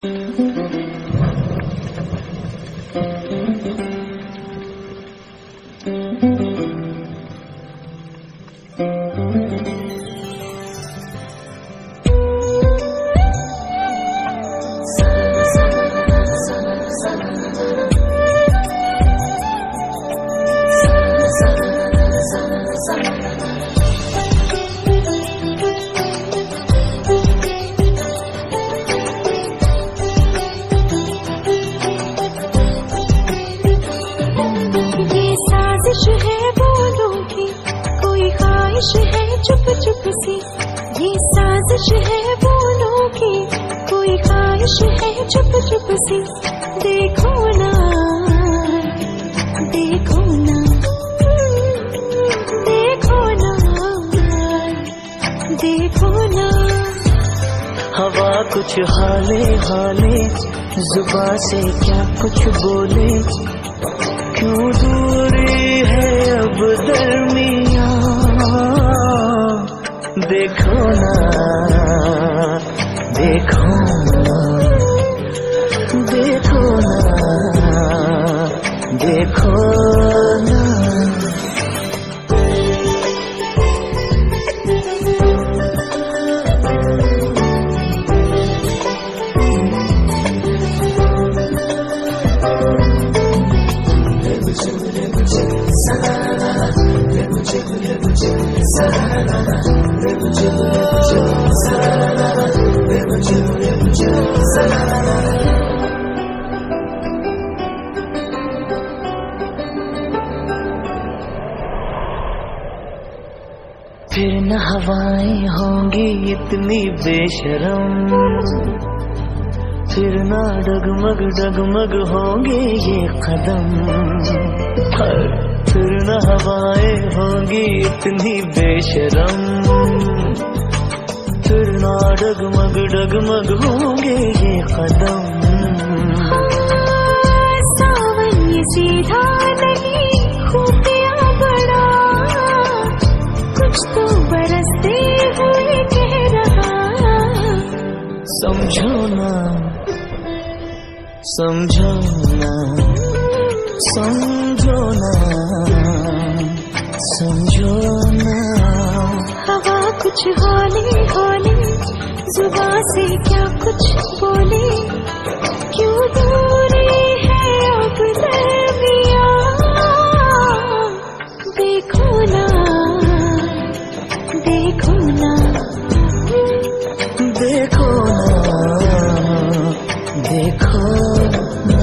है चुप चुप सी, ये साजिश है बोलों की, कोई ख्वाहिश है चुप चुप सी। देखो ना देखो ना देखो ना देखो ना। हवा कुछ हाले हाले, जुबां से क्या कुछ बोले, क्यों दूरी है अब दरमियां। देखो ना देखो ना देखो ना देखो ना। फिर न हवाएं होंगी इतनी बेशरम, फिर ना डगमग डगमग होंगे ये कदम। फिर न हवाएं होंगी इतनी बेशरम, फिर ना डगमग डगमग होंगे ये कदम। सावन ये सीधा नहीं, खुफिया बड़ा कुछ तो बरसते हुए कह रहा। समझो ना समझो ना समझो ना समझो ना। हवा कुछ हौले हौले, जुबां से क्या कुछ बोले, क्यों दूरी है अब दरमियां। देखो ना देखो ना देखो ना देखो ना।